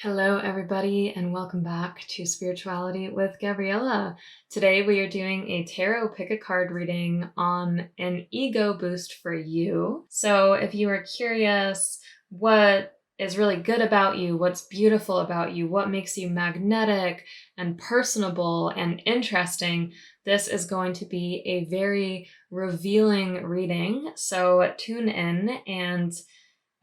Hello, everybody, and welcome back to Spirituality with Gabriella. Today, we are doing a tarot pick a card reading on an ego boost for you. So, if you are curious what is really good about you, what's beautiful about you, what makes you magnetic and personable and interesting, this is going to be a very revealing reading. So, tune in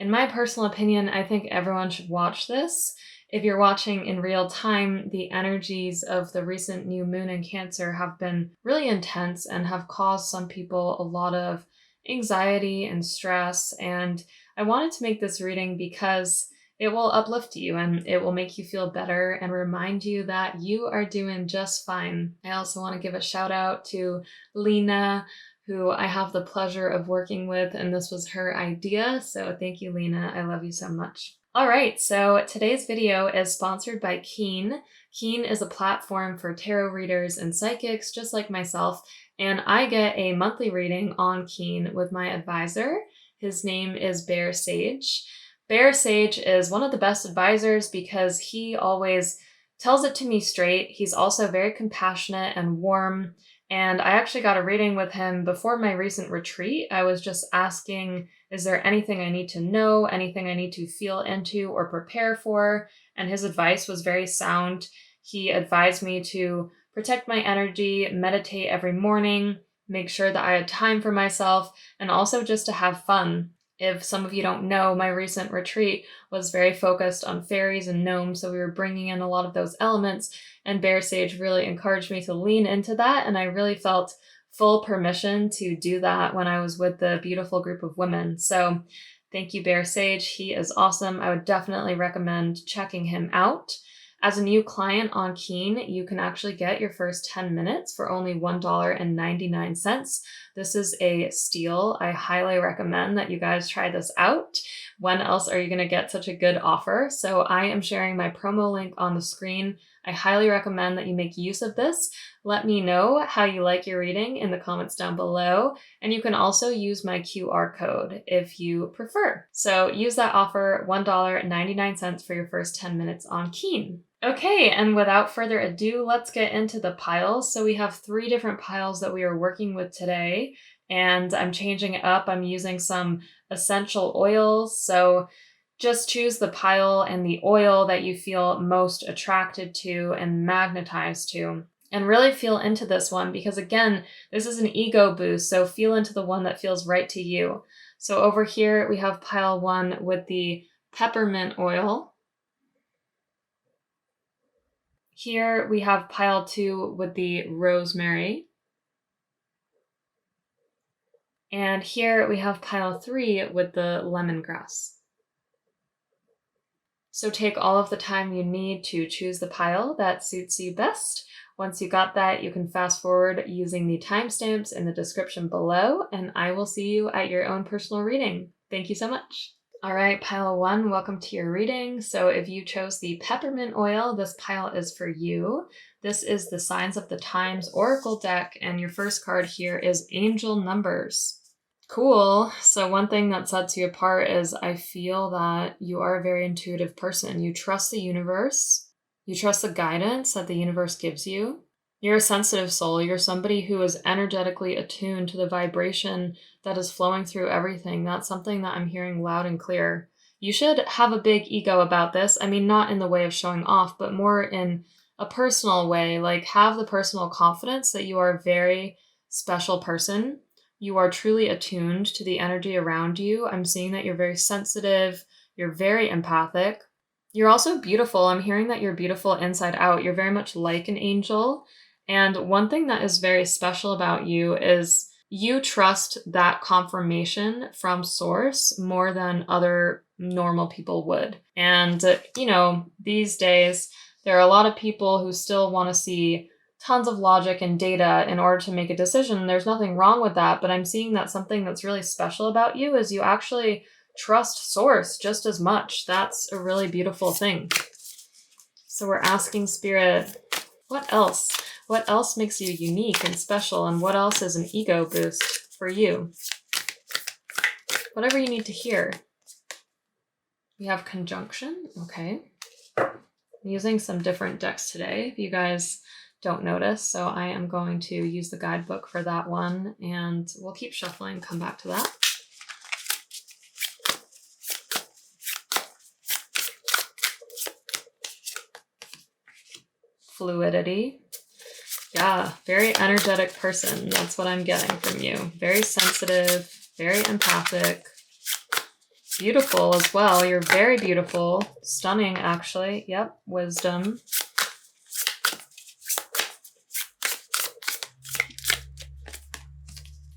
my personal opinion, I think everyone should watch this. If you're watching in real time, the energies of the recent new moon in Cancer have been really intense and have caused some people a lot of anxiety and stress. And I wanted to make this reading because it will uplift you and it will make you feel better and remind you that you are doing just fine. I also want to give a shout out to Lena, who I have the pleasure of working with, and this was her idea. So thank you, Lena. I love you so much. All right, so today's video is sponsored by Keen. Keen is a platform for tarot readers and psychics just like myself, and I get a monthly reading on Keen with my advisor. His name is Bear Sage. Bear Sage is one of the best advisors because he always tells it to me straight. He's also very compassionate and warm. And I actually got a reading with him before my recent retreat. I was just asking, is there anything I need to know, anything I need to feel into or prepare for? And his advice was very sound. He advised me to protect my energy, meditate every morning, make sure that I had time for myself, and also just to have fun. If some of you don't know, my recent retreat was very focused on fairies and gnomes, so we were bringing in a lot of those elements, and Bear Sage really encouraged me to lean into that, and I really felt full permission to do that when I was with the beautiful group of women. So thank you, Bear Sage. He is awesome. I would definitely recommend checking him out. As a new client on Keen, you can actually get your first 10 minutes for only $1.99. This is a steal. I highly recommend that you guys try this out. When else are you going to get such a good offer? So I am sharing my promo link on the screen. I highly recommend that you make use of this. Let me know how you like your reading in the comments down below. And you can also use my QR code if you prefer. So use that offer, $1.99 for your first 10 minutes on Keen. Okay, and without further ado, let's get into the piles. So we have 3 different piles that we are working with today, and I'm changing it up. I'm using some essential oils. So just choose the pile and the oil that you feel most attracted to and magnetized to. And really feel into this one because, again, this is an ego boost, so feel into the one that feels right to you. So over here, we have pile 1 with the Peppermint Oil. Here we have pile 2 with the Rosemary. And here we have pile 3 with the Lemongrass. So take all of the time you need to choose the pile that suits you best. Once you got that, you can fast forward using the timestamps in the description below, and I will see you at your own personal reading. Thank you so much. All right, pile 1, welcome to your reading. So if you chose the Peppermint Oil, this pile is for you. This is the Signs of the Times Oracle deck, and your first card here is Angel Numbers. Cool. So one thing that sets you apart is I feel that you are a very intuitive person. You trust the universe. You trust the guidance that the universe gives you. You're a sensitive soul. You're somebody who is energetically attuned to the vibration that is flowing through everything. That's something that I'm hearing loud and clear. You should have a big ego about this. I mean, not in the way of showing off, but more in a personal way. Like, have the personal confidence that you are a very special person. You are truly attuned to the energy around you. I'm seeing that you're very sensitive. You're very empathic. You're also beautiful. I'm hearing that you're beautiful inside out. You're very much like an angel. And one thing that is very special about you is you trust that confirmation from source more than other normal people would. And, these days, there are a lot of people who still want to see tons of logic and data in order to make a decision. There's nothing wrong with that, but I'm seeing that something that's really special about you is you actually trust source just as much. That's a really beautiful thing. So we're asking Spirit, what else? What else makes you unique and special, and what else is an ego boost for you? Whatever you need to hear. We have conjunction, okay. I'm using some different decks today, if you guys don't notice. So I am going to use the guidebook for that one, and we'll keep shuffling, come back to that. Fluidity. Yeah, very energetic person. That's what I'm getting from you. Very sensitive, very empathic. Beautiful as well. You're very beautiful. Stunning, actually. Yep, wisdom.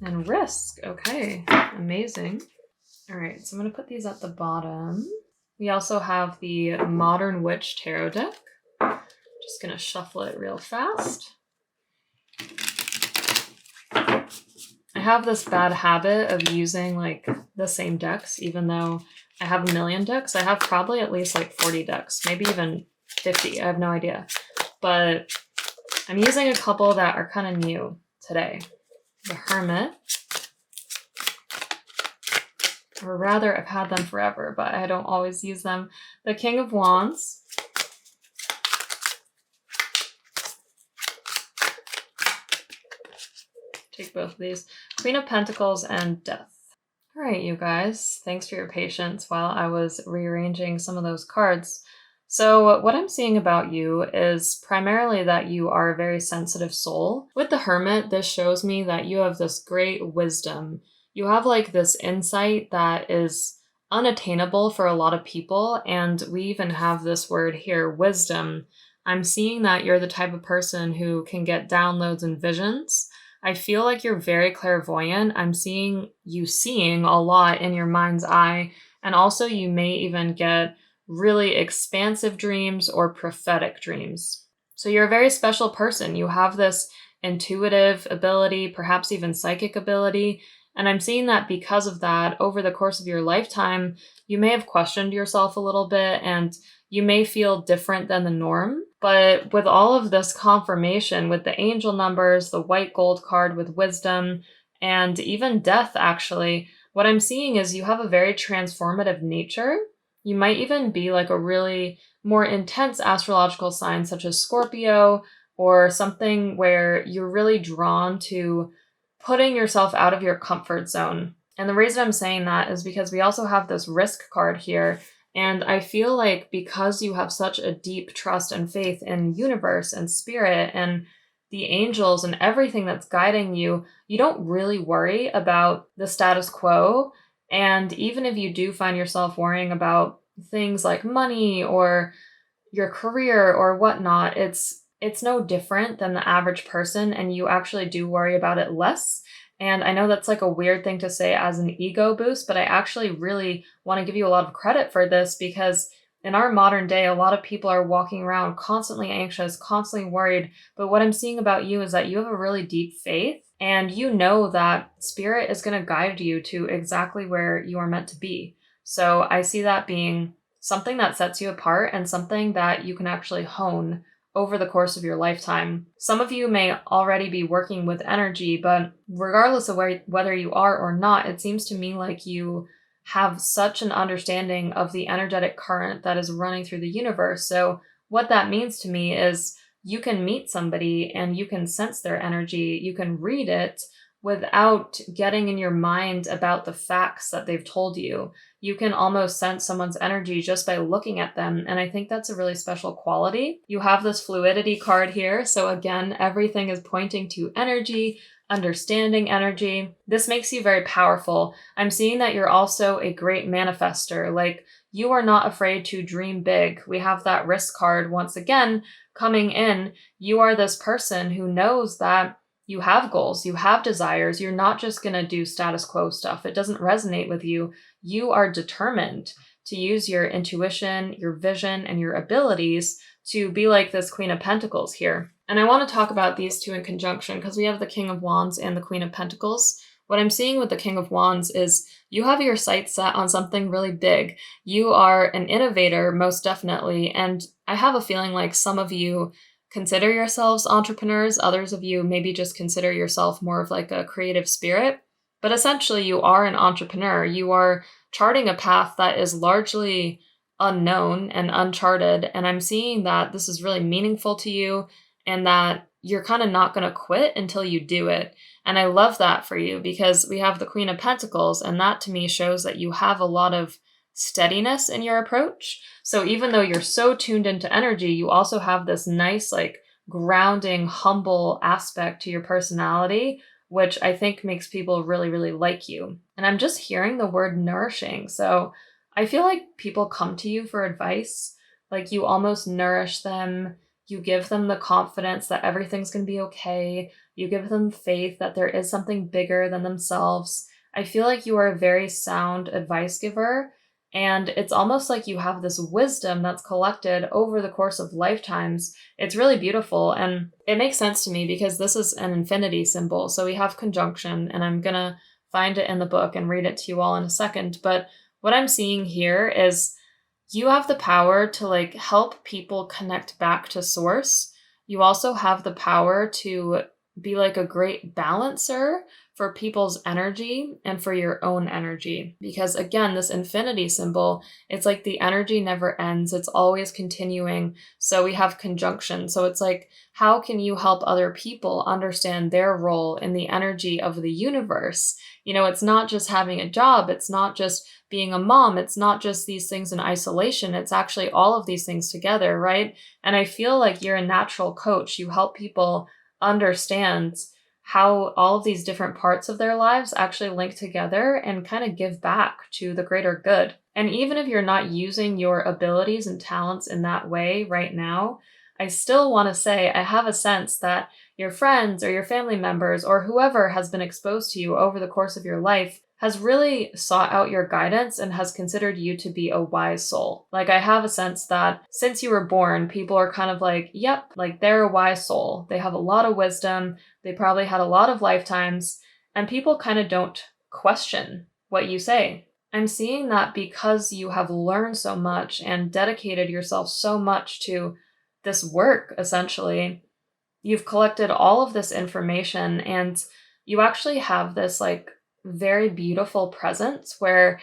And risk. Okay, amazing. All right, so I'm going to put these at the bottom. We also have the Modern Witch Tarot deck. Just going to shuffle it real fast. I have this bad habit of using like the same decks, even though I have a million decks. I have probably at least like 40 decks, maybe even 50. I have no idea. But I'm using a couple that are kind of new today. The Hermit. Or rather, I've had them forever, but I don't always use them. The King of Wands. Take both of these. Queen of Pentacles and Death. All right, you guys. Thanks for your patience while I was rearranging some of those cards. So what I'm seeing about you is primarily that you are a very sensitive soul. With the Hermit, this shows me that you have this great wisdom. You have like this insight that is unattainable for a lot of people. And we even have this word here, wisdom. I'm seeing that you're the type of person who can get downloads and visions. I feel like you're very clairvoyant. I'm seeing you seeing a lot in your mind's eye. And also you may even get really expansive dreams or prophetic dreams. So you're a very special person. You have this intuitive ability, perhaps even psychic ability. And I'm seeing that because of that, over the course of your lifetime, you may have questioned yourself a little bit and you may feel different than the norm. But with all of this confirmation, with the angel numbers, the white gold card with wisdom, and even death, actually, what I'm seeing is you have a very transformative nature. You might even be like a really more intense astrological sign, such as Scorpio, or something where you're really drawn to putting yourself out of your comfort zone. And the reason I'm saying that is because we also have this risk card here. And I feel like because you have such a deep trust and faith in universe and spirit and the angels and everything that's guiding you, you don't really worry about the status quo. And even if you do find yourself worrying about things like money or your career or whatnot, it's no different than the average person, and you actually do worry about it less. And I know that's like a weird thing to say as an ego boost, but I actually really want to give you a lot of credit for this, because in our modern day, a lot of people are walking around constantly anxious, constantly worried. But what I'm seeing about you is that you have a really deep faith, and you know that spirit is going to guide you to exactly where you are meant to be. So I see that being something that sets you apart and something that you can actually hone over the course of your lifetime. Some of you may already be working with energy, but regardless of whether you are or not, it seems to me like you have such an understanding of the energetic current that is running through the universe. So what that means to me is you can meet somebody and you can sense their energy, you can read it without getting in your mind about the facts that they've told you. You can almost sense someone's energy just by looking at them. And I think that's a really special quality. You have this fluidity card here. So again, everything is pointing to energy, understanding energy. This makes you very powerful. I'm seeing that you're also a great manifester. Like, you are not afraid to dream big. We have that risk card once again coming in. You are this person who knows that you have goals, you have desires. You're not just going to do status quo stuff. It doesn't resonate with you. You are determined to use your intuition, your vision, and your abilities to be like this Queen of Pentacles here. And I want to talk about these two in conjunction because we have the King of Wands and the Queen of Pentacles. What I'm seeing with the King of Wands is you have your sights set on something really big. You are an innovator, most definitely. And I have a feeling like some of you consider yourselves entrepreneurs. Others of you maybe just consider yourself more of like a creative spirit. But essentially, you are an entrepreneur. You are charting a path that is largely unknown and uncharted. And I'm seeing that this is really meaningful to you and that you're kind of not going to quit until you do it. And I love that for you because we have the Queen of Pentacles, and that to me shows that you have a lot of steadiness in your approach. So even though you're so tuned into energy, you also have this nice, like, grounding, humble aspect to your personality, which I think makes people really, really like you. And I'm just hearing the word nourishing. So I feel like people come to you for advice, like you almost nourish them. You give them the confidence that everything's going to be okay. You give them faith that there is something bigger than themselves. I feel like you are a very sound advice giver. And it's almost like you have this wisdom that's collected over the course of lifetimes. It's really beautiful. And it makes sense to me because this is an infinity symbol. So we have conjunction, and I'm going to find it in the book and read it to you all in a second. But what I'm seeing here is you have the power to like help people connect back to source. You also have the power to be like a great balancer for people's energy and for your own energy. Because again, this infinity symbol, it's like the energy never ends. It's always continuing. So we have conjunction. So it's like, how can you help other people understand their role in the energy of the universe? You know, it's not just having a job. It's not just being a mom. It's not just these things in isolation. It's actually all of these things together, right? And I feel like you're a natural coach. You help people understand how all of these different parts of their lives actually link together and kind of give back to the greater good. And even if you're not using your abilities and talents in that way right now, I still want to say I have a sense that your friends or your family members or whoever has been exposed to you over the course of your life has really sought out your guidance and has considered you to be a wise soul. Like, I have a sense that since you were born, people are kind of like, yep, like they're a wise soul. They have a lot of wisdom. They probably had a lot of lifetimes, and people kind of don't question what you say. I'm seeing that because you have learned so much and dedicated yourself so much to this work, essentially, you've collected all of this information, and you actually have this like very beautiful presence where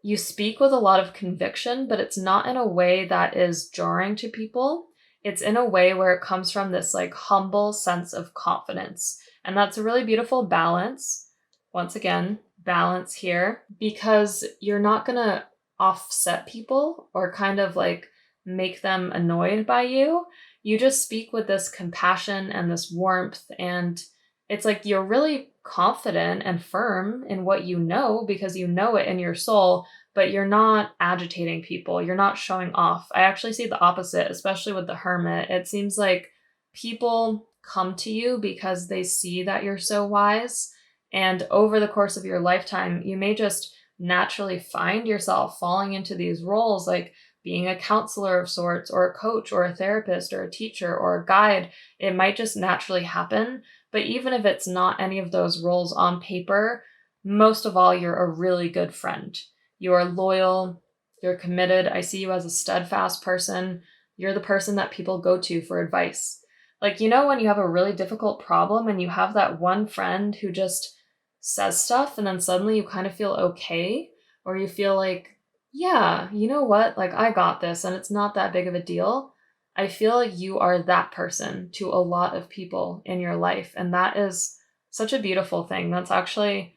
you speak with a lot of conviction, but it's not in a way that is jarring to people. It's in a way where it comes from this like humble sense of confidence. And that's a really beautiful balance. Once again, balance here, because you're not going to offset people or kind of like make them annoyed by you. You just speak with this compassion and this warmth, and it's like you're really confident and firm in what you know because you know it in your soul, but you're not agitating people. You're not showing off. I actually see the opposite, especially with the Hermit. It seems like people come to you because they see that you're so wise. And over the course of your lifetime, you may just naturally find yourself falling into these roles, like being a counselor of sorts, or a coach, or a therapist, or a teacher, or a guide. It might just naturally happen. But even if it's not any of those roles on paper, most of all, you're a really good friend. You are loyal, you're committed. I see you as a steadfast person. You're the person that people go to for advice. Like, you know, when you have a really difficult problem and you have that one friend who just says stuff and then suddenly you kind of feel okay, or you feel like, yeah, you know what? Like, I got this and it's not that big of a deal. I feel like you are that person to a lot of people in your life. And that is such a beautiful thing. That's actually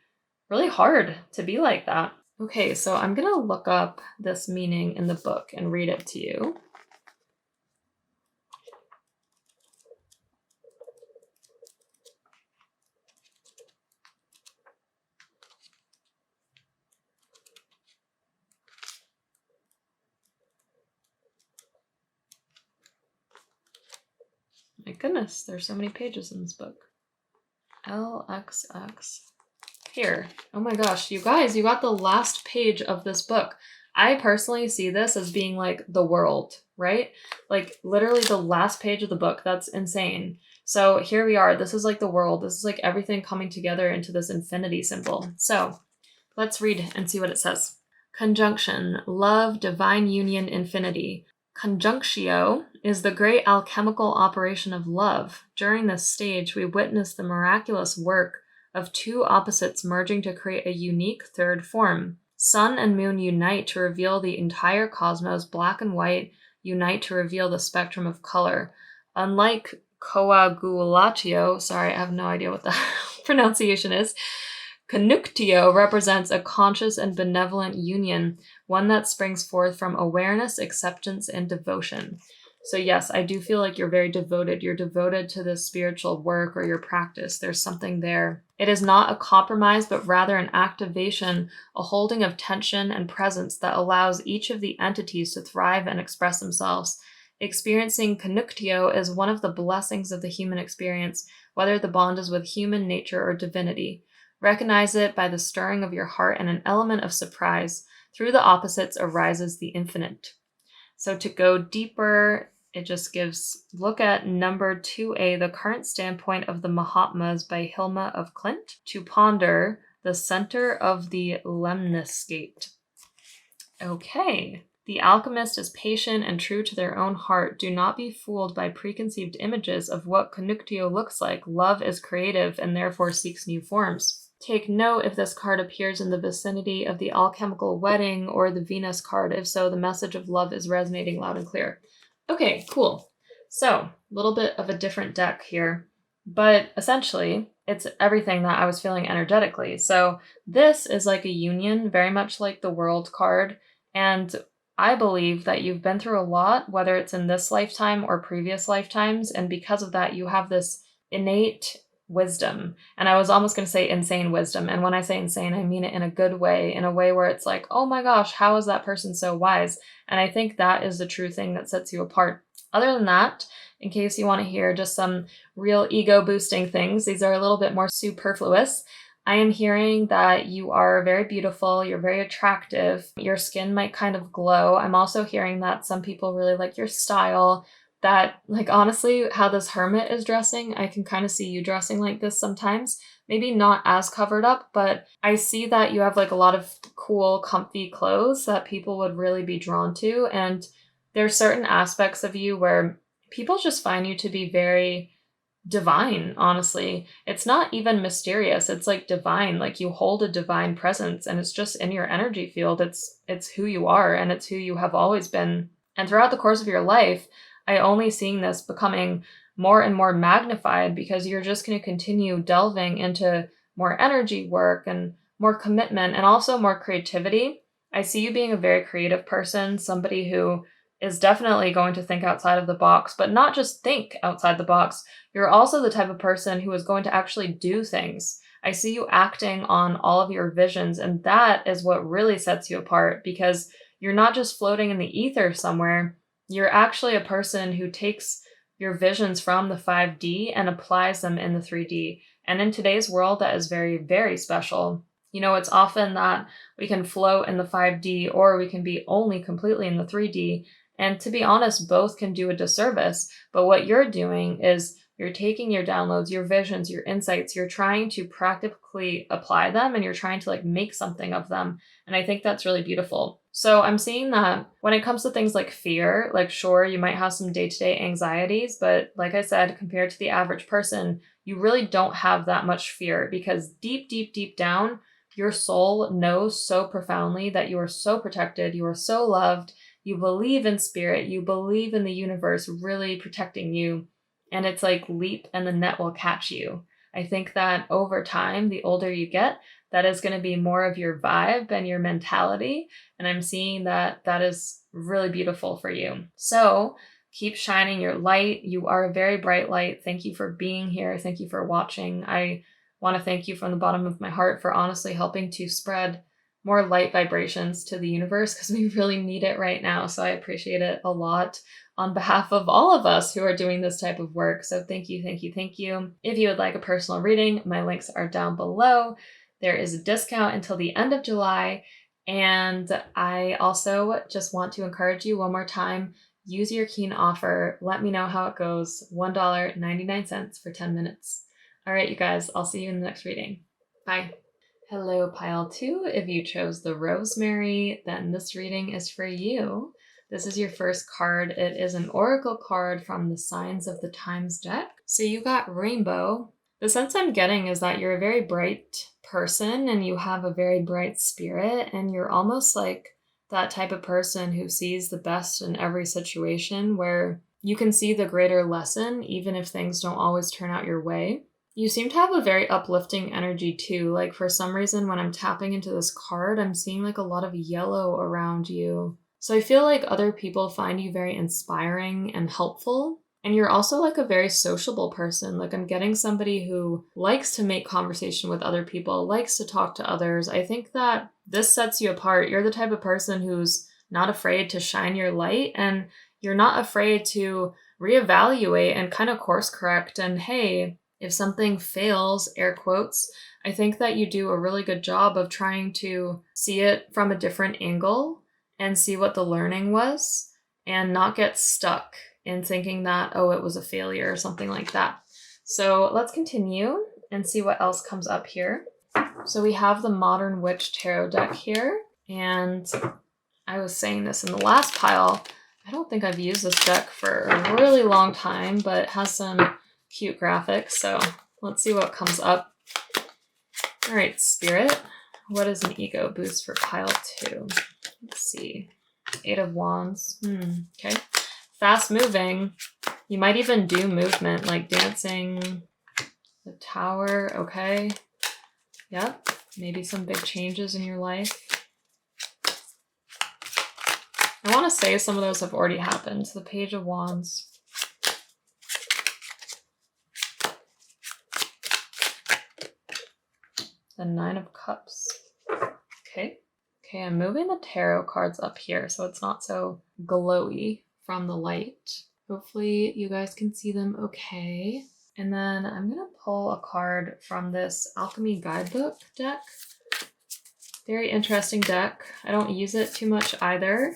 really hard to be like that. Okay, so I'm going to look up this meaning in the book and read it to you. My goodness, there's so many pages in this book. LXX. Here. Oh my gosh, you guys, you got the last page of this book. I personally see this as being like the world, right? Like literally the last page of the book. That's insane. So here we are. This is like the world. This is like everything coming together into this infinity symbol. So let's read and see what it says. Conjunction, love, divine union, infinity. Conjunctio is the great alchemical operation of love. During this stage, we witness the miraculous work of two opposites merging to create a unique third form. Sun and moon unite to reveal the entire cosmos. Black and white unite to reveal the spectrum of color. Unlike coagulatio, sorry, I have no idea what the pronunciation is, connuctio represents a conscious and benevolent union, one that springs forth from awareness, acceptance, and devotion. So yes, I do feel like you're very devoted. You're devoted to this spiritual work or your practice. There's something there. It is not a compromise, but rather an activation, a holding of tension and presence that allows each of the entities to thrive and express themselves. Experiencing connuctio is one of the blessings of the human experience, whether the bond is with human nature or divinity. Recognize it by the stirring of your heart and an element of surprise. Through the opposites arises the infinite. So to go deeper, it just gives, look at number 2A, the current standpoint of the Mahatmas by Hilma of Klint, to ponder the center of the lemniscate. Okay. The alchemist is patient and true to their own heart. Do not be fooled by preconceived images of what connuctio looks like. Love is creative and therefore seeks new forms. Take note if this card appears in the vicinity of the alchemical wedding or the Venus card. If so, the message of love is resonating loud and clear. Okay, cool. So, a little bit of a different deck here, but essentially, it's everything that I was feeling energetically. So, this is like a union, very much like the World card, and I believe that you've been through a lot, whether it's in this lifetime or previous lifetimes, and because of that, you have this innate wisdom. And I was almost going to say insane wisdom. And when I say insane, I mean it in a good way, in a way where it's like, oh my gosh, how is that person so wise? And I think that is the true thing that sets you apart. Other than that, in case you want to hear just some real ego boosting things, these are a little bit more superfluous. I am hearing that you are very beautiful, you're very attractive, your skin might kind of glow. I'm also hearing that some people really like your style, that, like, honestly, how this hermit is dressing, I can kind of see you dressing like this sometimes. Maybe not as covered up, but I see that you have like a lot of cool, comfy clothes that people would really be drawn to. And there's certain aspects of you where people just find you to be very divine, honestly. It's not even mysterious. It's like divine. Like you hold a divine presence and it's just in your energy field. It's who you are and it's who you have always been. And throughout the course of your life, I only seeing this becoming more and more magnified because you're just going to continue delving into more energy work and more commitment and also more creativity. I see you being a very creative person, somebody who is definitely going to think outside of the box, but not just think outside the box. You're also the type of person who is going to actually do things. I see you acting on all of your visions, and that is what really sets you apart because you're not just floating in the ether somewhere. You're actually a person who takes your visions from the 5D and applies them in the 3D. And in today's world, that is very, very special. You know, it's often that we can float in the 5D or we can be only completely in the 3D. And to be honest, both can do a disservice. But what you're doing is you're taking your downloads, your visions, your insights, you're trying to practically apply them and you're trying to like make something of them. And I think that's really beautiful. So I'm seeing that when it comes to things like fear, like sure, you might have some day-to-day anxieties, but like I said, compared to the average person, you really don't have that much fear because deep, deep, deep down, your soul knows so profoundly that you are so protected, you are so loved, you believe in spirit, you believe in the universe really protecting you. And it's like leap and the net will catch you. I think that over time, the older you get, that is going to be more of your vibe and your mentality. And I'm seeing that that is really beautiful for you. So keep shining your light. You are a very bright light. Thank you for being here. Thank you for watching. I want to thank you from the bottom of my heart for honestly helping to spread more light vibrations to the universe because we really need it right now. So I appreciate it a lot on behalf of all of us who are doing this type of work. So thank you, thank you, thank you. If you would like a personal reading, my links are down below. There is a discount until the end of July. And I also just want to encourage you one more time, use your keen offer. Let me know how it goes. $1.99 for 10 minutes. All right, you guys, I'll see you in the next reading. Bye. Hello, pile 2. If you chose the Rosemary, then this reading is for you. This is your first card. It is an oracle card from the Signs of the Times deck. So you got Rainbow. The sense I'm getting is that you're a very bright person and you have a very bright spirit, and you're almost like that type of person who sees the best in every situation, where you can see the greater lesson even if things don't always turn out your way. You seem to have a very uplifting energy too. Like for some reason, when I'm tapping into this card, I'm seeing like a lot of yellow around you. So I feel like other people find you very inspiring and helpful. And you're also like a very sociable person. Like I'm getting somebody who likes to make conversation with other people, likes to talk to others. I think that this sets you apart. You're the type of person who's not afraid to shine your light, and you're not afraid to reevaluate and kind of course correct. And hey, if something fails, air quotes, I think that you do a really good job of trying to see it from a different angle and see what the learning was and not get stuck in thinking that, oh, it was a failure or something like that. So let's continue and see what else comes up here. So we have the Modern Witch Tarot deck here. And I was saying this in the last pile, I don't think I've used this deck for a really long time, but it has some cute graphics. So let's see what comes up. All right, Spirit, what is an ego boost for pile 2? Let's see. 8 of Wands. Okay. Fast moving. You might even do movement like dancing. The Tower. Okay. Yep. Maybe some big changes in your life. I want to say some of those have already happened. The Page of Wands. The Nine of Cups. Okay. Okay, I'm moving the tarot cards up here so it's not so glowy from the light. Hopefully you guys can see them okay. And then I'm going to pull a card from this Alchemy Guidebook deck. Very interesting deck. I don't use it too much either.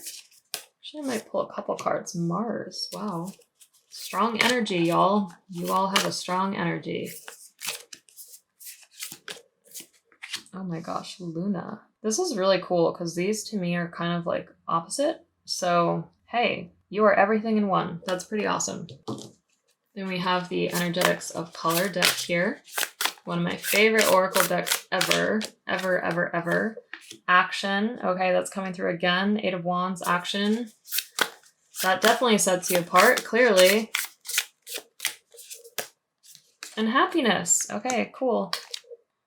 Actually, I might pull a couple cards. Mars. Wow. Strong energy, y'all. You all have a strong energy. Oh my gosh, Luna. This is really cool because these to me are kind of like opposite. So, hey, you are everything in one. That's pretty awesome. Then we have the Energetics of Color deck here. One of my favorite oracle decks ever. Ever, ever, ever. Action. Okay, that's coming through again. 8 of Wands, action. That definitely sets you apart, clearly. And happiness. Okay, cool.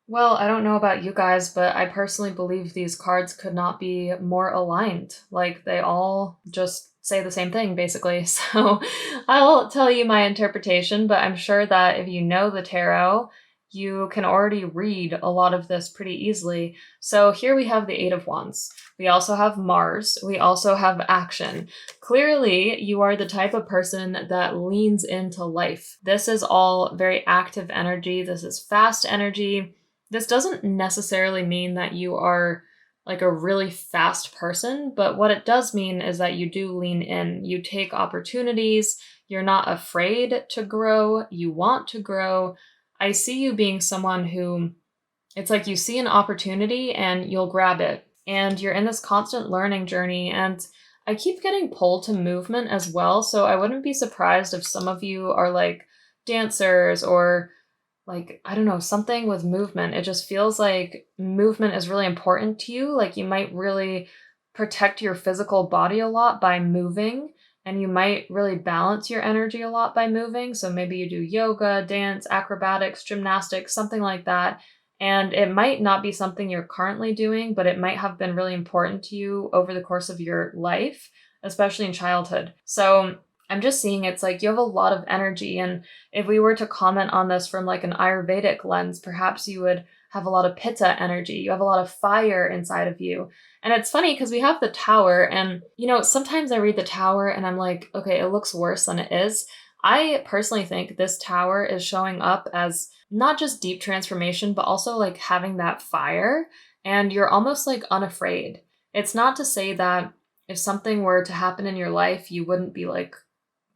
Well, I don't know about you guys, but I personally believe these cards could not be more aligned. Like, they all just say the same thing, basically. So I'll tell you my interpretation, but I'm sure that if you know the tarot, you can already read a lot of this pretty easily. So here we have the 8 of Wands. We also have Mars. We also have action. Clearly, you are the type of person that leans into life. This is all very active energy. This is fast energy. This doesn't necessarily mean that you are like a really fast person, but what it does mean is that you do lean in. You take opportunities. You're not afraid to grow. You want to grow. I see you being someone who, it's like you see an opportunity and you'll grab it. And you're in this constant learning journey. And I keep getting pulled to movement as well. So I wouldn't be surprised if some of you are like dancers or like, I don't know, something with movement. It just feels like movement is really important to you. Like you might really protect your physical body a lot by moving, and you might really balance your energy a lot by moving. So maybe you do yoga, dance, acrobatics, gymnastics, something like that. And it might not be something you're currently doing, but it might have been really important to you over the course of your life, especially in childhood. So I'm just seeing it's like you have a lot of energy. And if we were to comment on this from like an Ayurvedic lens, perhaps you would have a lot of pitta energy. You have a lot of fire inside of you. And it's funny because we have the Tower, and you know, sometimes I read the Tower and I'm like, okay, it looks worse than it is. I personally think this Tower is showing up as not just deep transformation, but also like having that fire, and you're almost like unafraid. It's not to say that if something were to happen in your life, you wouldn't be like,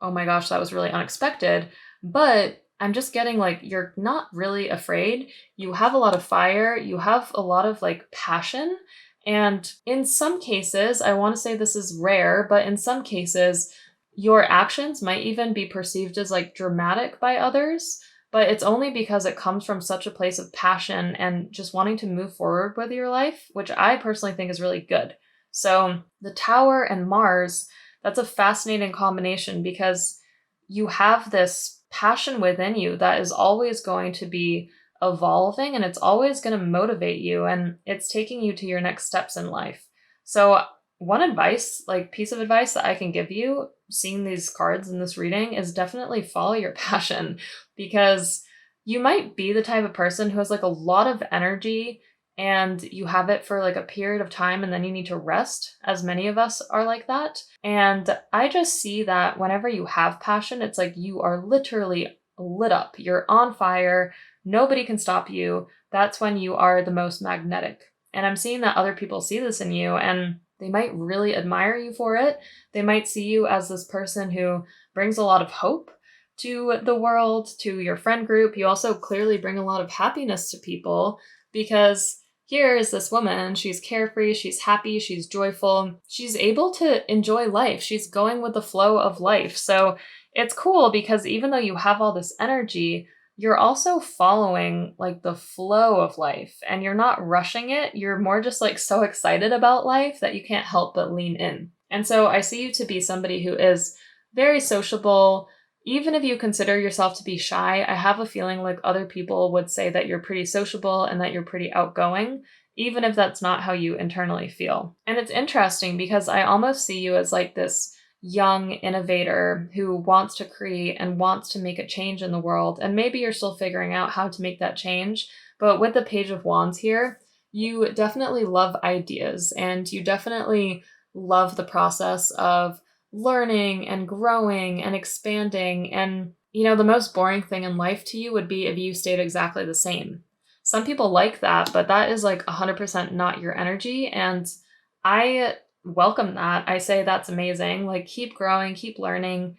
oh my gosh, that was really unexpected. But I'm just getting like, you're not really afraid. You have a lot of fire. You have a lot of like passion. And in some cases, I want to say this is rare, but in some cases, your actions might even be perceived as like dramatic by others. but it's only because it comes from such a place of passion and just wanting to move forward with your life, which I personally think is really good. So the Tower and Mars, that's a fascinating combination because you have this passion within you that is always going to be evolving and it's always going to motivate you and it's taking you to your next steps in life. So one advice, like piece of advice that I can give you seeing these cards in this reading is definitely follow your passion because you might be the type of person who has like a lot of energy and you have it for like a period of time and then you need to rest, as many of us are like that. And I just see that whenever you have passion, it's like you are literally lit up, you're on fire, nobody can stop you. That's when you are the most magnetic. And I'm seeing that other people see this in you and they might really admire you for it. They might see you as this person who brings a lot of hope to the world, to your friend group. You also clearly bring a lot of happiness to people because here is this woman, she's carefree, she's happy, she's joyful, she's able to enjoy life, she's going with the flow of life. So it's cool because even though you have all this energy, you're also following like the flow of life and you're not rushing it. You're more just like so excited about life that you can't help but lean in. And so I see you to be somebody who is very sociable. Even if you consider yourself to be shy, I have a feeling like other people would say that you're pretty sociable and that you're pretty outgoing, even if that's not how you internally feel. And it's interesting because I almost see you as like this young innovator who wants to create and wants to make a change in the world. And maybe you're still figuring out how to make that change. But with the Page of Wands here, you definitely love ideas and you definitely love the process of learning and growing and expanding. And, the most boring thing in life to you would be if you stayed exactly the same. Some people like that, but that is like 100% not your energy. And I welcome that. I say that's amazing. Like, keep growing, keep learning.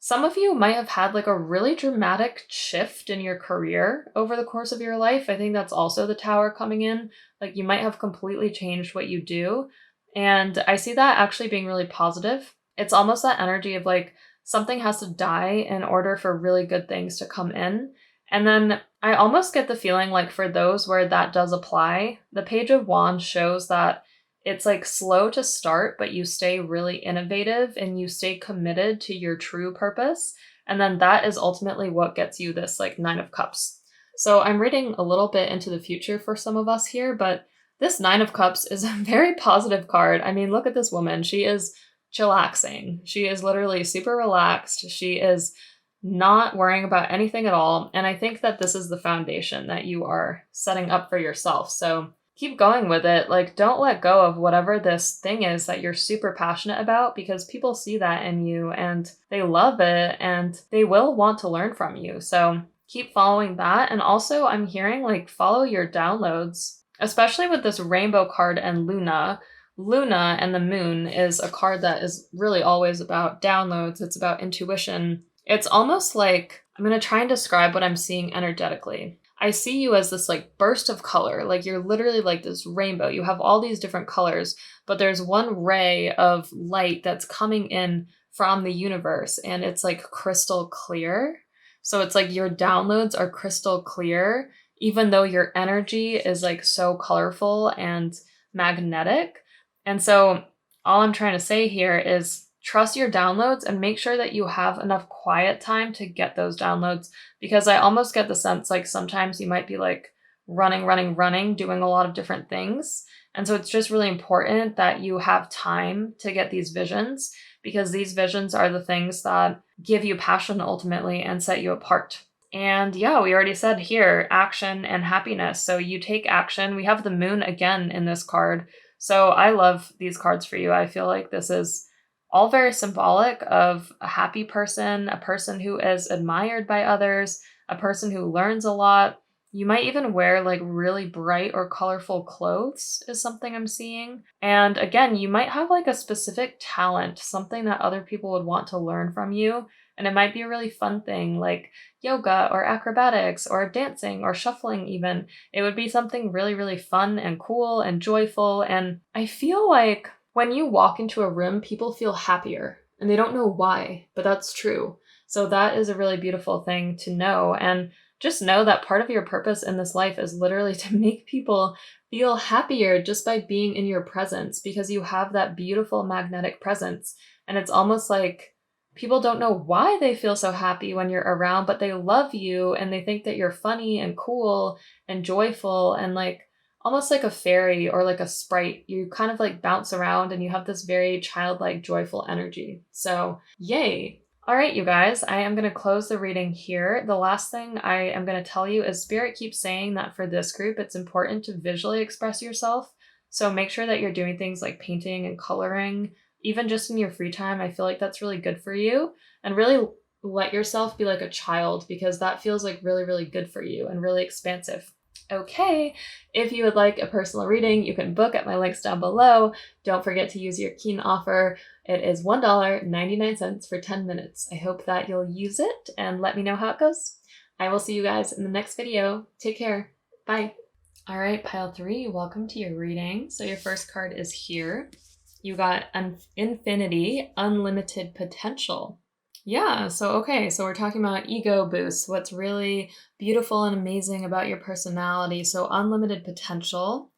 Some of you might have had like a really dramatic shift in your career over the course of your life. I think that's also the Tower coming in. Like, you might have completely changed what you do. And I see that actually being really positive. It's almost that energy of like something has to die in order for really good things to come in. And then I almost get the feeling like for those where that does apply, the Page of Wands shows that it's like slow to start, but you stay really innovative and you stay committed to your true purpose. And then that is ultimately what gets you this like Nine of Cups. So I'm reading a little bit into the future for some of us here, but this Nine of Cups is a very positive card. I mean, look at this woman. She is chillaxing. She is literally super relaxed. She is not worrying about anything at all. And I think that this is the foundation that you are setting up for yourself. So keep going with it. Like, don't let go of whatever this thing is that you're super passionate about because people see that in you and they love it and they will want to learn from you. So keep following that. And also I'm hearing like follow your downloads, especially with this rainbow card and Luna. Luna and the moon is a card that is really always about downloads. It's about intuition. It's almost like, I'm going to try and describe what I'm seeing energetically. I see you as this like burst of color, like you're literally like this rainbow. You have all these different colors, but there's one ray of light that's coming in from the universe and it's like crystal clear. So it's like your downloads are crystal clear, even though your energy is like so colorful and magnetic. And so all I'm trying to say here is trust your downloads and make sure that you have enough quiet time to get those downloads, because I almost get the sense like sometimes you might be like running, doing a lot of different things. And so it's just really important that you have time to get these visions, because these visions are the things that give you passion ultimately and set you apart. And yeah, we already said here, action and happiness. So you take action. We have the moon again in this card. So I love these cards for you. I feel like this is all very symbolic of a happy person, a person who is admired by others, a person who learns a lot. You might even wear like really bright or colorful clothes is something I'm seeing. And again, you might have like a specific talent, something that other people would want to learn from you. And it might be a really fun thing like yoga or acrobatics or dancing or shuffling even. It would be something really, really fun and cool and joyful. And I feel like when you walk into a room, people feel happier and they don't know why, but that's true. So that is a really beautiful thing to know. And just know that part of your purpose in this life is literally to make people feel happier just by being in your presence, because you have that beautiful magnetic presence. And it's almost like people don't know why they feel so happy when you're around, but they love you and they think that you're funny and cool and joyful and like almost like a fairy or like a sprite. You kind of like bounce around and you have this very childlike, joyful energy. So, yay. All right, you guys, I am going to close the reading here. The last thing I am going to tell you is Spirit keeps saying that for this group, it's important to visually express yourself. So make sure that you're doing things like painting and coloring, even just in your free time. I feel like that's really good for you. And really let yourself be like a child, because that feels like really, really good for you and really expansive. Okay, if you would like a personal reading, you can book at my links down below. Don't forget to use your Keen offer. It is $1.99 for 10 minutes. I hope that you'll use it and let me know how it goes. I will see you guys in the next video. Take care. Bye. All right, pile 3, welcome to your reading. So your first card is here. You got Infinity, Unlimited Potential. Yeah, so we're talking about ego boosts, what's really beautiful and amazing about your personality. So unlimited potential.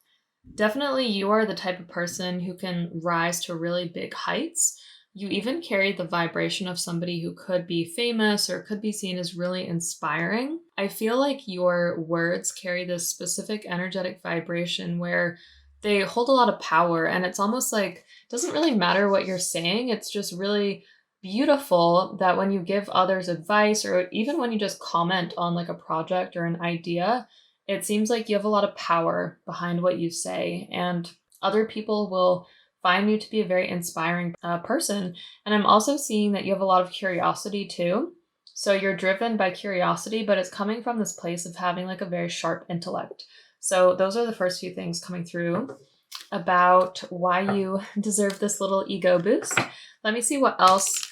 Definitely you are the type of person who can rise to really big heights. You even carry the vibration of somebody who could be famous or could be seen as really inspiring. I feel like your words carry this specific energetic vibration where they hold a lot of power, and it's almost like it doesn't really matter what you're saying. It's just really beautiful that when you give others advice, or even when you just comment on like a project or an idea, it seems like you have a lot of power behind what you say, and other people will find you to be a very inspiring person. And I'm also seeing that you have a lot of curiosity too. So you're driven by curiosity, but it's coming from this place of having like a very sharp intellect. So those are the first few things coming through about why you deserve this little ego boost. Let me see what else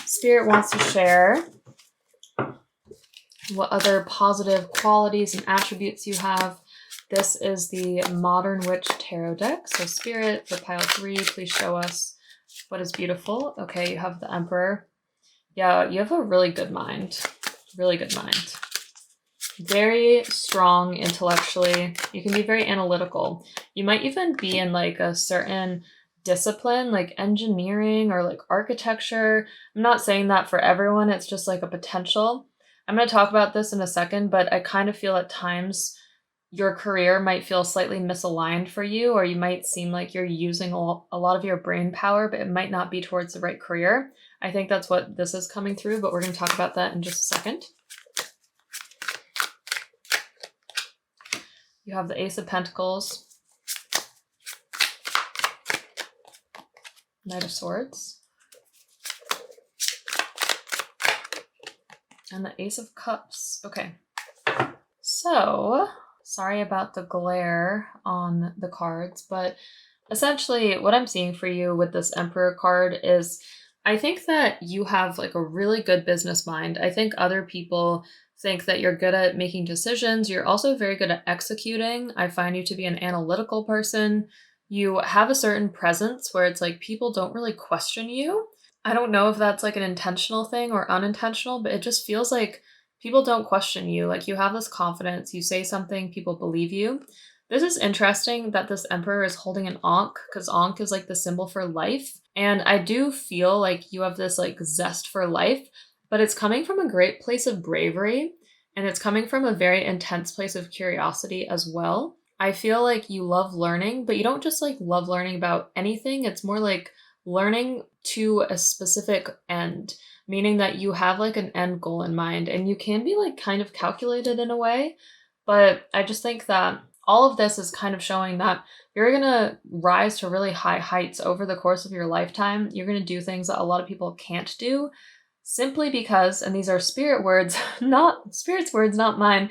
Spirit wants to share. What other positive qualities and attributes you have. This is the Modern Witch Tarot deck. So Spirit, for pile 3, please show us what is beautiful. Okay, you have the Emperor. Yeah, you have a really good mind. Really good mind. Very strong intellectually. You can be very analytical. You might even be in like a certain discipline, like engineering or like architecture. I'm not saying that for everyone. It's just like a potential. I'm going to talk about this in a second, but I kind of feel at times your career might feel slightly misaligned for you, or you might seem like you're using a lot of your brain power, but it might not be towards the right career. I think that's what this is coming through, but we're going to talk about that in just a second. You have the Ace of Pentacles, Knight of Swords, and the Ace of Cups. Okay. So, sorry about the glare on the cards, but essentially what I'm seeing for you with this Emperor card is I think that you have like a really good business mind. I think other people think that you're good at making decisions. You're also very good at executing. I find you to be an analytical person. You have a certain presence where it's like people don't really question you. I don't know if that's like an intentional thing or unintentional, but it just feels like people don't question you. Like you have this confidence. You say something, people believe you. This is interesting that this Emperor is holding an Ankh, because Ankh is like the symbol for life. And I do feel like you have this like zest for life, but it's coming from a great place of bravery, and it's coming from a very intense place of curiosity as well. I feel like you love learning, but you don't just like love learning about anything. It's more like learning to a specific end, meaning that you have like an end goal in mind, and you can be like kind of calculated in a way. But I just think that all of this is kind of showing that you're going to rise to really high heights over the course of your lifetime. You're going to do things that a lot of people can't do simply because, and these are Spirit words, not Spirit's words, not mine,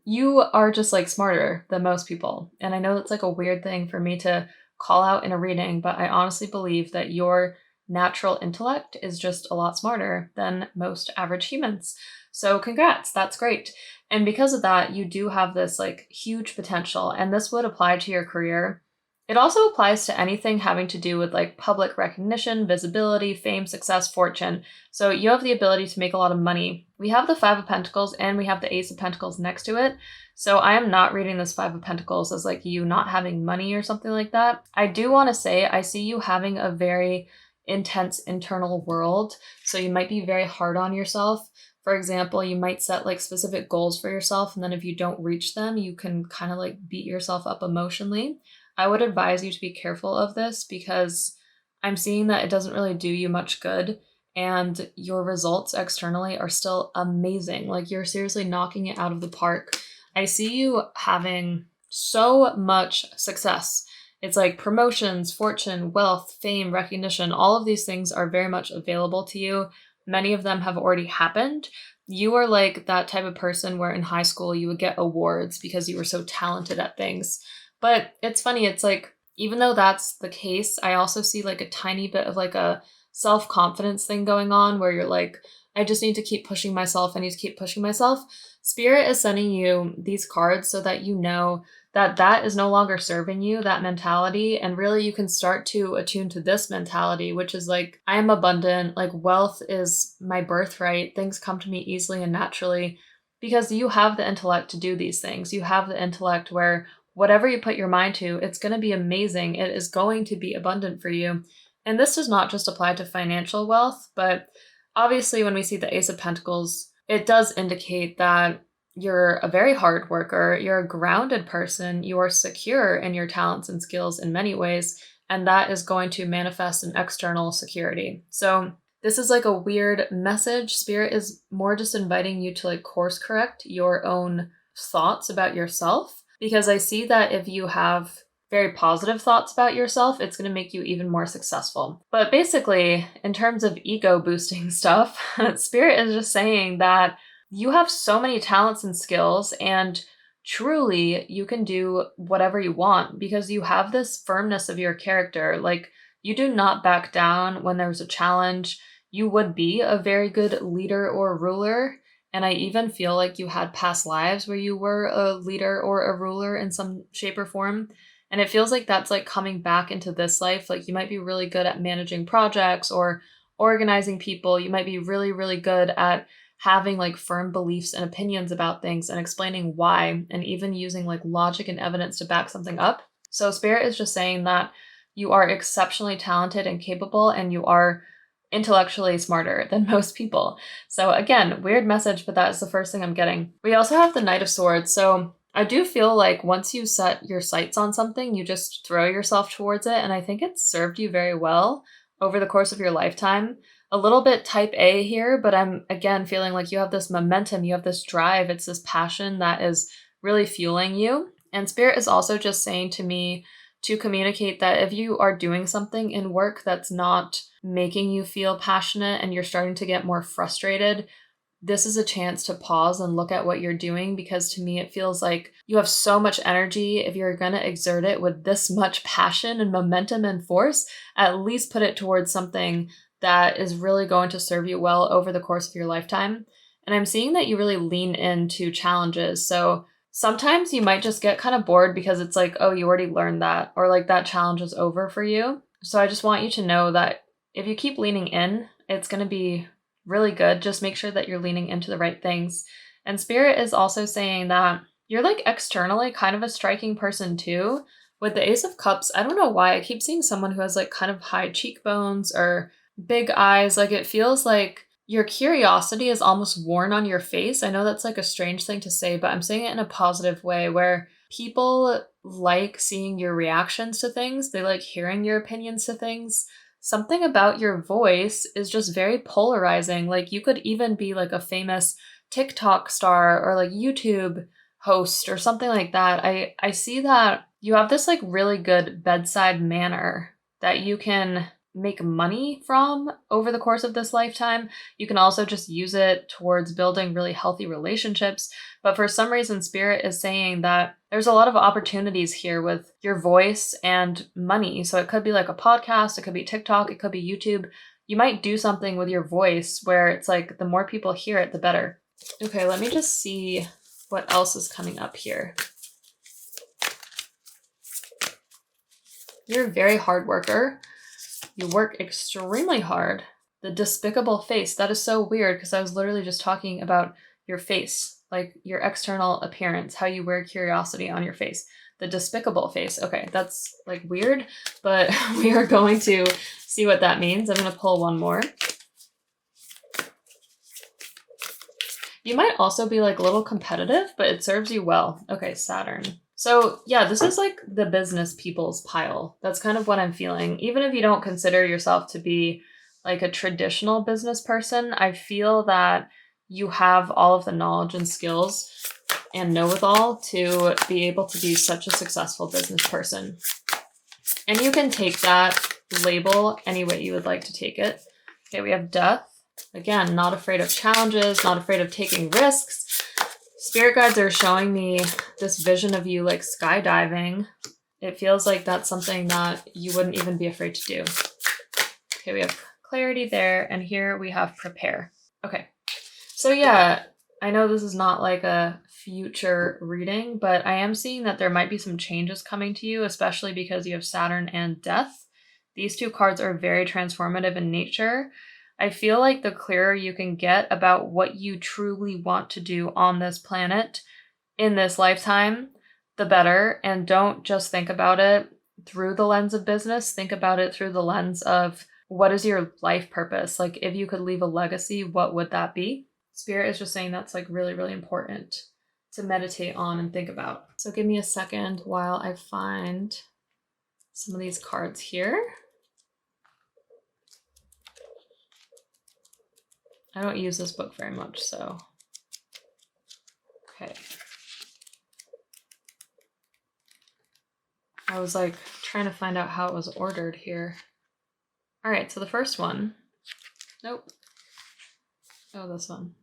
you are just like smarter than most people. And I know that's like a weird thing for me to call out in a reading, but I honestly believe that your natural intellect is just a lot smarter than most average humans. So congrats, that's great. And because of that, you do have this like huge potential, and this would apply to your career. It also applies to anything having to do with like public recognition, visibility, fame, success, fortune. So you have the ability to make a lot of money. We have the Five of Pentacles and we have the Ace of Pentacles next to it. So I am not reading this Five of Pentacles as like you not having money or something like that. I do want to say I see you having a very intense internal world. So you might be very hard on yourself. For example, you might set like specific goals for yourself, and then if you don't reach them, you can kind of like beat yourself up emotionally. I would advise you to be careful of this because I'm seeing that it doesn't really do you much good, and your results externally are still amazing. Like you're seriously knocking it out of the park. I see you having so much success. It's like promotions, fortune, wealth, fame, recognition, all of these things are very much available to you. Many of them have already happened. You are like that type of person where in high school you would get awards because you were so talented at things. But it's funny, it's like, even though that's the case, I also see like a tiny bit of like a self-confidence thing going on where you're like, I just need to keep pushing myself. I need to keep pushing myself. Spirit is sending you these cards so that you know that that is no longer serving you, that mentality. And really you can start to attune to this mentality, which is like, I am abundant, like wealth is my birthright. Things come to me easily and naturally because you have the intellect to do these things. You have the intellect where whatever you put your mind to, it's going to be amazing. It is going to be abundant for you. And this does not just apply to financial wealth, but obviously when we see the Ace of Pentacles, it does indicate that you're a very hard worker, you're a grounded person, you are secure in your talents and skills in many ways, and that is going to manifest in external security. So this is like a weird message. Spirit is more just inviting you to like course correct your own thoughts about yourself, because I see that if you have very positive thoughts about yourself, it's going to make you even more successful. But basically, in terms of ego boosting stuff, Spirit is just saying that you have so many talents and skills, and truly you can do whatever you want because you have this firmness of your character. Like, you do not back down when there's a challenge. You would be a very good leader or ruler. And I even feel like you had past lives where you were a leader or a ruler in some shape or form. And it feels like that's like coming back into this life. Like you might be really good at managing projects or organizing people. You might be really, really good at having like firm beliefs and opinions about things and explaining why, and even using like logic and evidence to back something up. So Spirit is just saying that you are exceptionally talented and capable, and you are intellectually smarter than most people. So again, weird message, but that's the first thing I'm getting. We also have the Knight of Swords. So I do feel like once you set your sights on something, you just throw yourself towards it. And I think it's served you very well over the course of your lifetime. A little bit type A here, but I'm again feeling like you have this momentum, you have this drive, it's this passion that is really fueling you. And Spirit is also just saying to me to communicate that if you are doing something in work that's not making you feel passionate and you're starting to get more frustrated, this is a chance to pause and look at what you're doing, because to me it feels like you have so much energy. If you're going to exert it with this much passion and momentum and force, at least put it towards something that is really going to serve you well over the course of your lifetime. And I'm seeing that you really lean into challenges. So sometimes you might just get kind of bored because it's like, oh, you already learned that, or like that challenge is over for you. So I just want you to know that if you keep leaning in, it's going to be really good. Just make sure that you're leaning into the right things. And Spirit is also saying that you're like externally kind of a striking person too. With the Ace of Cups, I don't know why I keep seeing someone who has like kind of high cheekbones or big eyes. Like it feels like your curiosity is almost worn on your face. I know that's like a strange thing to say, but I'm saying it in a positive way where people like seeing your reactions to things. They like hearing your opinions to things. Something about your voice is just very polarizing. Like you could even be like a famous TikTok star or like YouTube host or something like that. I see that you have this like really good bedside manner that you can make money from over the course of this lifetime. You can also just use it towards building really healthy relationships. But for some reason, Spirit is saying that there's a lot of opportunities here with your voice and money. So it could be like a podcast, it could be TikTok, it could be YouTube. You might do something with your voice where it's like the more people hear it, the better. Okay, let me just see what else is coming up here. You're a very hard worker. You work extremely hard. The despicable face. That is so weird because I was literally just talking about your face, like your external appearance, how you wear curiosity on your face. The despicable face. Okay, that's like weird, but we are going to see what that means. I'm going to pull one more. You might also be like a little competitive, but it serves you well. Okay, Saturn. So yeah, this is like the business people's pile. That's kind of what I'm feeling. Even if you don't consider yourself to be like a traditional business person, I feel that you have all of the knowledge and skills and know-it-all to be able to be such a successful business person. And you can take that label any way you would like to take it. Okay, we have death. Again, not afraid of challenges, not afraid of taking risks. Spirit guides are showing me this vision of you like skydiving. It feels like that's something that you wouldn't even be afraid to do. Okay, we have clarity there, and here we have prepare. Okay, so yeah, I know this is not like a future reading, but I am seeing that there might be some changes coming to you, especially because you have Saturn and death. These two cards are very transformative in nature. I feel like the clearer you can get about what you truly want to do on this planet in this lifetime, the better. And don't just think about it through the lens of business. Think about it through the lens of what is your life purpose? Like if you could leave a legacy, what would that be? Spirit is just saying that's like really, really important to meditate on and think about. So give me a second while I find some of these cards here. I don't use this book very much, so. Okay. I was like trying to find out how it was ordered here. All right, so the first one. Nope. Oh, this one.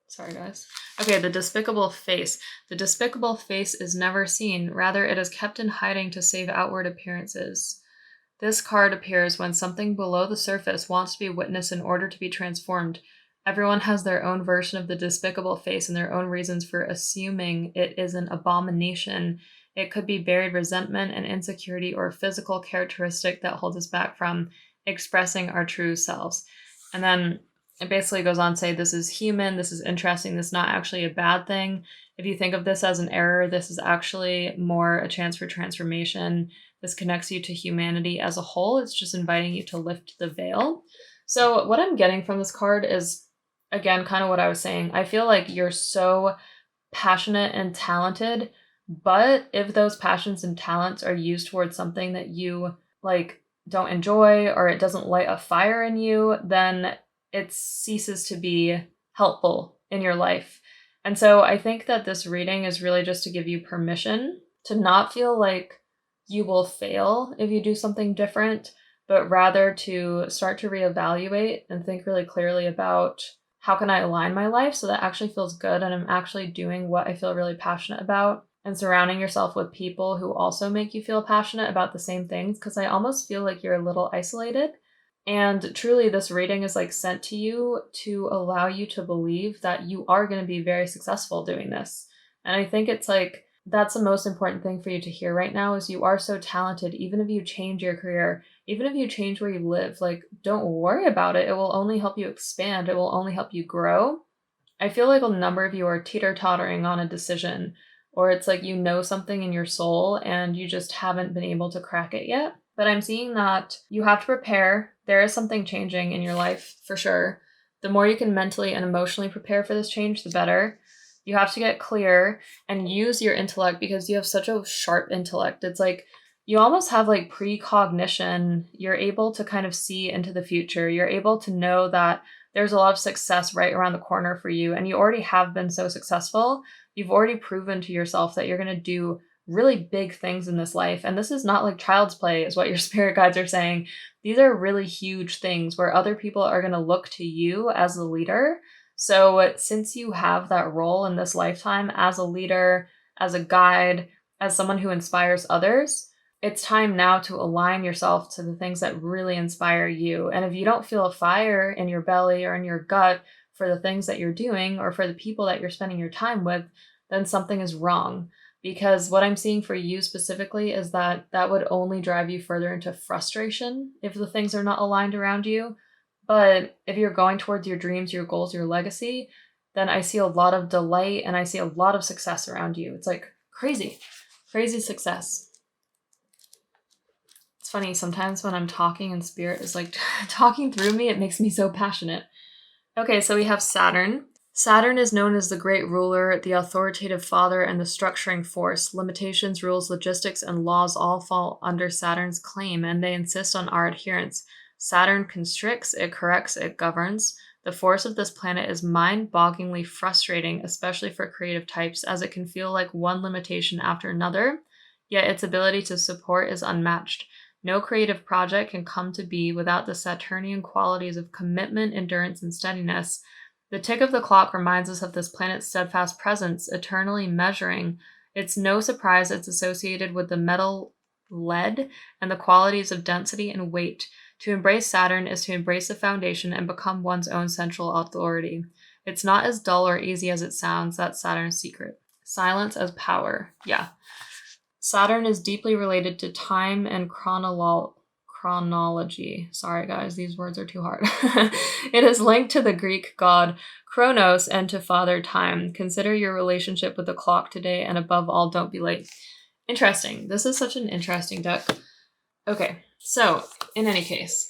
Sorry, guys. Okay, the despicable face. The despicable face is never seen. Rather, it is kept in hiding to save outward appearances. This card appears when something below the surface wants to be witnessed in order to be transformed. Everyone has their own version of the despicable face and their own reasons for assuming it is an abomination. It could be buried resentment and insecurity or a physical characteristic that holds us back from expressing our true selves. And then it basically goes on to say this is human, this is interesting, this is not actually a bad thing. If you think of this as an error, this is actually more a chance for transformation. This connects you to humanity as a whole. It's just inviting you to lift the veil. So what I'm getting from this card is, again, kind of what I was saying. I feel like you're so passionate and talented, but if those passions and talents are used towards something that you like don't enjoy or it doesn't light a fire in you, then it ceases to be helpful in your life. And so I think that this reading is really just to give you permission to not feel like you will fail if you do something different, but rather to start to reevaluate and think really clearly about how can I align my life so that actually feels good and I'm actually doing what I feel really passionate about, and surrounding yourself with people who also make you feel passionate about the same things, because I almost feel like you're a little isolated. And truly, this reading is like sent to you to allow you to believe that you are going to be very successful doing this. And I think it's like, that's the most important thing for you to hear right now is you are so talented. Even if you change your career, even if you change where you live, like don't worry about it. It will only help you expand. It will only help you grow. I feel like a number of you are teeter-tottering on a decision, or it's like you know something in your soul and you just haven't been able to crack it yet. But I'm seeing that you have to prepare. There is something changing in your life for sure. The more you can mentally and emotionally prepare for this change, the better. You have to get clear and use your intellect because you have such a sharp intellect. It's like you almost have like precognition. You're able to kind of see into the future. You're able to know that there's a lot of success right around the corner for you. And you already have been so successful. You've already proven to yourself that you're going to do really big things in this life. And this is not like child's play, is what your spirit guides are saying. These are really huge things where other people are going to look to you as the leader. So since you have that role in this lifetime as a leader, as a guide, as someone who inspires others, it's time now to align yourself to the things that really inspire you. And if you don't feel a fire in your belly or in your gut for the things that you're doing or for the people that you're spending your time with, then something is wrong. because what I'm seeing for you specifically is that that would only drive you further into frustration if the things are not aligned around you. But if you're going towards your dreams, your goals, your legacy, then I see a lot of delight and I see a lot of success around you. It's like crazy, crazy success. It's funny, sometimes when I'm talking and spirit is like talking through me, it makes me so passionate. Okay, so we have Saturn. Saturn is known as the great ruler, the authoritative father, and the structuring force. Limitations, rules, logistics, and laws all fall under Saturn's claim, and they insist on our adherence. Saturn constricts, it corrects, it governs. The force of this planet is mind-bogglingly frustrating, especially for creative types, as it can feel like one limitation after another, yet its ability to support is unmatched. No creative project can come to be without the Saturnian qualities of commitment, endurance, and steadiness. The tick of the clock reminds us of this planet's steadfast presence, eternally measuring. It's no surprise it's associated with the metal lead and the qualities of density and weight. To embrace Saturn is to embrace the foundation and become one's own central authority. It's not as dull or easy as it sounds, that's Saturn's secret. Silence as power. Yeah. Saturn is deeply related to time and chronology. Sorry, guys, these words are too hard. It is linked to the Greek god Chronos and to Father Time. Consider your relationship with the clock today, and above all, don't be late. Interesting. This is such an interesting deck. Okay, so in any case,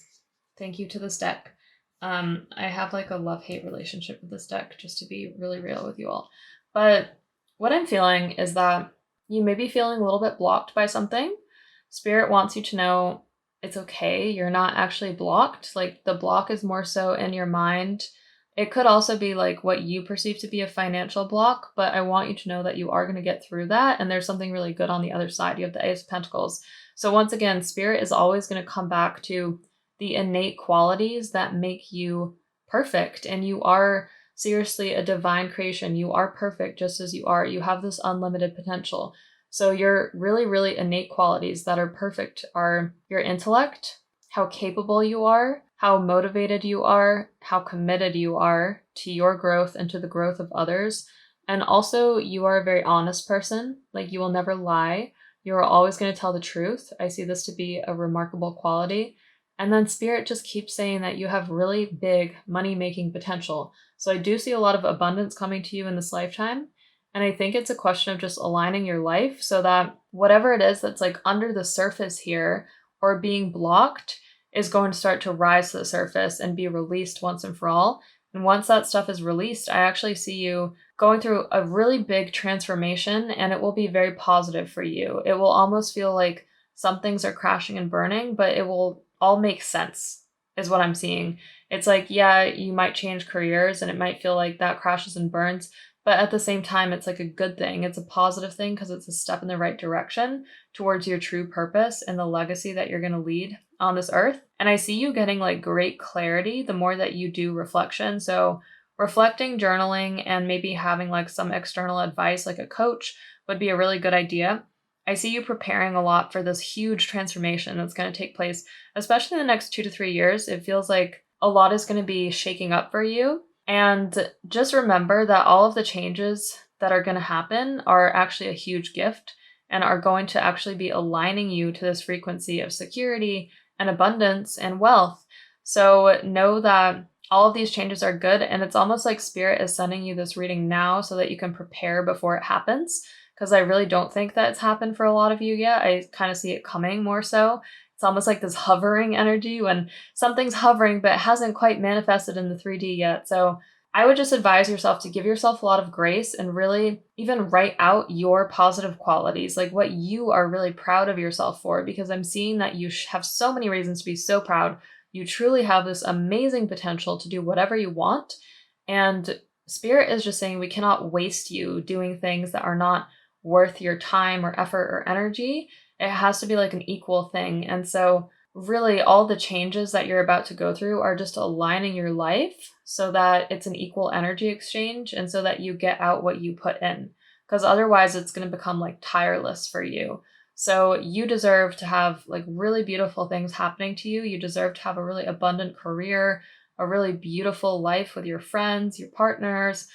thank you to this deck. I have like a love-hate relationship with this deck, just to be really real with you all. But what I'm feeling is that you may be feeling a little bit blocked by something. Spirit wants you to know it's okay. You're not actually blocked. Like the block is more so in your mind. It could also be like what you perceive to be a financial block, but I want you to know that you are going to get through that. And there's something really good on the other side. You have the Ace of Pentacles. So once again, Spirit is always going to come back to the innate qualities that make you perfect. And you are seriously a divine creation. You are perfect just as you are. You have this unlimited potential. So your really, really innate qualities that are perfect are your intellect, how capable you are, how motivated you are, how committed you are to your growth and to the growth of others. And also you are a very honest person. Like you will never lie. You're always going to tell the truth. I see this to be a remarkable quality. And then Spirit just keeps saying that you have really big money-making potential. So I do see a lot of abundance coming to you in this lifetime. And I think it's a question of just aligning your life so that whatever it is that's like under the surface here or being blocked is going to start to rise to the surface and be released once and for all. And once that stuff is released, I actually see you going through a really big transformation, and it will be very positive for you. It will almost feel like some things are crashing and burning, but it will all make sense, is what I'm seeing. It's like, yeah, you might change careers and it might feel like that crashes and burns, but at the same time, it's like a good thing. It's a positive thing because it's a step in the right direction towards your true purpose and the legacy that you're going to lead on this earth. And I see you getting like great clarity the more that you do reflection. So reflecting, journaling, and maybe having like some external advice like a coach would be a really good idea. I see you preparing a lot for this huge transformation that's going to take place, especially in the next 2 to 3 years. It feels like a lot is going to be shaking up for you. And just remember that all of the changes that are going to happen are actually a huge gift and are going to actually be aligning you to this frequency of security and abundance and wealth. So know that all of these changes are good, and it's almost like Spirit is sending you this reading now so that you can prepare before it happens, because I really don't think that it's happened for a lot of you yet. I kind of see it coming more so. It's almost like this hovering energy when something's hovering but hasn't quite manifested in the 3D yet. So I would just advise yourself to give yourself a lot of grace and really even write out your positive qualities, like what you are really proud of yourself for, because I'm seeing that you have so many reasons to be so proud. You truly have this amazing potential to do whatever you want. And Spirit is just saying we cannot waste you doing things that are not worth your time or effort or energy. It has to be like an equal thing. And so really all the changes that you're about to go through are just aligning your life so that it's an equal energy exchange and so that you get out what you put in. Because otherwise it's going to become like tireless for you. So you deserve to have like really beautiful things happening to you. You deserve to have a really abundant career, a really beautiful life with your friends, your partners,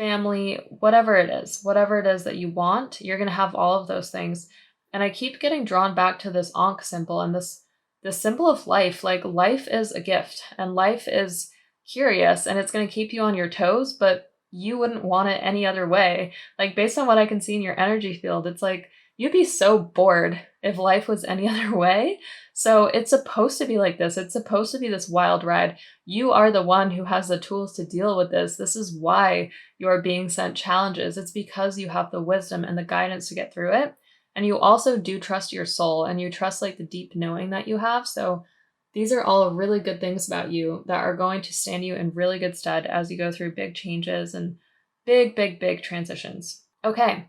family, whatever it is that you want, you're going to have all of those things. And I keep getting drawn back to this Ankh symbol and this symbol of life. Like, life is a gift and life is curious and it's going to keep you on your toes, but you wouldn't want it any other way. Like, based on what I can see in your energy field, it's like you'd be so bored if life was any other way. So it's supposed to be like this. It's supposed to be this wild ride. You are the one who has the tools to deal with this. This is why you're being sent challenges. It's because you have the wisdom and the guidance to get through it. And you also do trust your soul and you trust like the deep knowing that you have. So these are all really good things about you that are going to stand you in really good stead as you go through big changes and big transitions. Okay.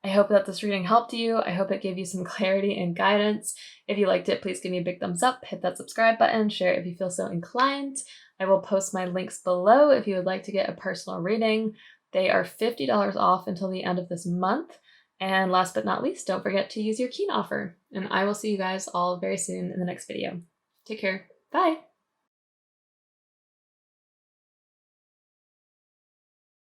I hope that this reading helped you. I hope it gave you some clarity and guidance. If you liked it, please give me a big thumbs up, hit that subscribe button, share it if you feel so inclined. I will post my links below if you would like to get a personal reading. They are $50 off until the end of this month. And last but not least, don't forget to use your Keen offer. And I will see you guys all very soon in the next video. Take care. Bye.